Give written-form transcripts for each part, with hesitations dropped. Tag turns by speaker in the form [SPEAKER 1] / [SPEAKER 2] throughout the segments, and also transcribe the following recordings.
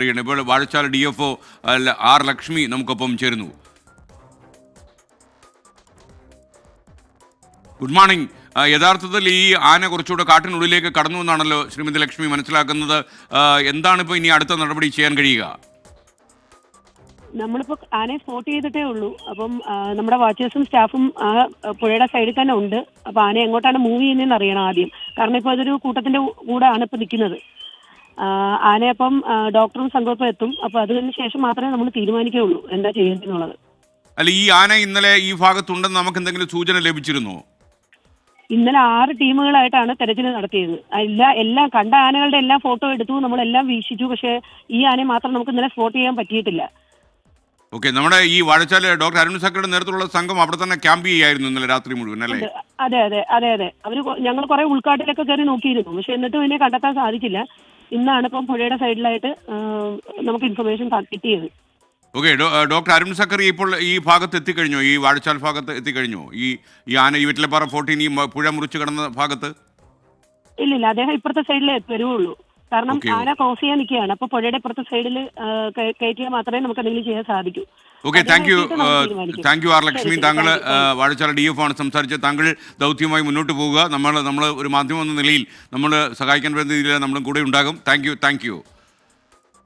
[SPEAKER 1] ഇപ്പോൾ Vazhachal DFO R Lakshmi നമുക്കൊപ്പം ചേരുന്നു. Good morning. യഥാർത്ഥത്തിൽ ഈ ആന കുറച്ചുകൂടെ കാട്ടിനുള്ളിലേക്ക് കടന്നു എന്നാണല്ലോ ശ്രീമതി ലക്ഷ്മി മനസ്സിലാക്കുന്നത്. എന്താണ് ഇപ്പോൾ ഇനി അടുത്ത നടപടി ചെയ്യാൻ കഴിയുക?
[SPEAKER 2] നമ്മളിപ്പോ ആനയെ സ്പോട്ട് ചെയ്തിട്ടേ ഉള്ളൂ. അപ്പം നമ്മുടെ വാച്ചേഴ്സും സ്റ്റാഫും ആ പുഴയുടെ സൈഡിൽ തന്നെ ഉണ്ട്. അപ്പൊ ആന എങ്ങോട്ടാണ് മൂവ് ചെയ്യുന്നതെന്ന് അറിയണം ആദ്യം. കാരണം ഇപ്പൊ അതൊരു കൂട്ടത്തിന്റെ കൂടെ ആണ് ഇപ്പൊ നിൽക്കുന്നത്. ആനയപ്പം ഡോക്ടറും സംഘവും എത്തും. അപ്പൊ അതിന് ശേഷം മാത്രമേ നമ്മൾ തീരുമാനിക്കുകയുള്ളൂ എന്താ ചെയ്യുന്നുള്ളത്.
[SPEAKER 1] അല്ല, ഈ ആന ഇന്നലെ ഈ ഭാഗത്തുണ്ടെന്ന് നമുക്ക് എന്തെങ്കിലും സൂചന ലഭിച്ചിരുന്നോ?
[SPEAKER 2] ഇന്നലെ 6 ടീമുകളായിട്ടാണ് തെരച്ചിൽ നടത്തിയത്. എല്ലാം കണ്ട ആനകളുടെ എല്ലാം ഫോട്ടോ എടുത്തു, നമ്മളെല്ലാം വീക്ഷിച്ചു. പക്ഷേ ഈ ആനയെ മാത്രം നമുക്ക് ഇന്നലെ സ്പോട്ട് ചെയ്യാൻ പറ്റിയിട്ടില്ല.
[SPEAKER 1] ഓക്കെ, നമ്മുടെ ഈ വാഴച്ചാൽ ഡോക്ടർ അരുൺ സക്കറുടെ നേതൃത്വമുള്ള സംഘം അവിടെ തന്നെ ക്യാമ്പ് ചെയ്യായിരുന്നു ഇന്നലെ രാത്രി മുഴുവൻ അല്ലേ?
[SPEAKER 2] അതെ. ഞങ്ങൾ കുറെ ഉൾക്കാട്ടിലൊക്കെ കയറി നോക്കിയിരുന്നു. പക്ഷെ എന്നിട്ടും ഇതിനെ കണ്ടെത്താൻ സാധിച്ചില്ല. ഇന്നാണ് ഇപ്പം പുഴയുടെ സൈഡിലായിട്ട് നമുക്ക് ഇൻഫർമേഷൻ കിട്ടിയത്.
[SPEAKER 1] ഓക്കെ, ഡോക്ടർ അരുൺ സക്കറി ഇപ്പോൾ ഈ ഭാഗത്ത് എത്തിക്കഴിഞ്ഞോ? ഈ വാഴച്ചാൽ ഭാഗത്ത് എത്തിക്കഴിഞ്ഞോ? ഈ ആന ഈ വെറ്റിലപ്പാറ 14 ഈ പുഴ മുറിച്ച് കിടന്ന ഭാഗത്ത്?
[SPEAKER 2] ഇല്ലില്ല, അദ്ദേഹം ഇപ്പുറത്തെ സൈഡിലേ വരുവുള്ളൂ. കാരണം ആന ക്രോസ് ചെയ്യാൻ നിൽക്കുകയാണ്. അപ്പൊ പുഴയുടെ ഇപ്പുറത്തെ സൈഡിൽ കയറ്റിയാൽ മാത്രമേ നമുക്ക് എന്തെങ്കിലും ചെയ്യാൻ സാധിക്കൂ.
[SPEAKER 1] Okay, thank you are Lakshmi. താങ്കൾ വാഴച്ചാൽ DFO ആണ് സംസാരിച്ചത്. താങ്കൾ ദൗത്യമായി മുന്നോട്ട് പോവുക. നമ്മൾ ഒരു മാധ്യമം എന്ന നിലയിൽ നമ്മൾ സഹായിക്കാൻ പറ്റുന്ന രീതിയിൽ നമ്മളും കൂടെ ഉണ്ടാകും. Thank you.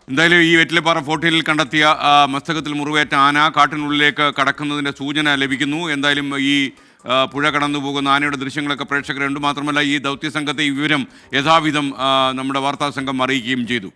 [SPEAKER 1] എന്തായാലും ഈ വെറ്റിലപ്പാറ 14 കണ്ടെത്തിയ മസ്തകത്തിൽ മുറിവേറ്റ ആന കാട്ടിനുള്ളിലേക്ക് കടക്കുന്നതിൻ്റെ സൂചന ലഭിക്കുന്നു. എന്തായാലും ഈ പുഴ കടന്നു പോകുന്ന ആനയുടെ ദൃശ്യങ്ങളൊക്കെ പ്രേക്ഷകരുണ്ട്. മാത്രമല്ല ഈ ദൗത്യ സംഘത്തെ ഈ വിവരം യഥാവിധം നമ്മുടെ വാർത്താ സംഘം അറിയിക്കുകയും ചെയ്തു.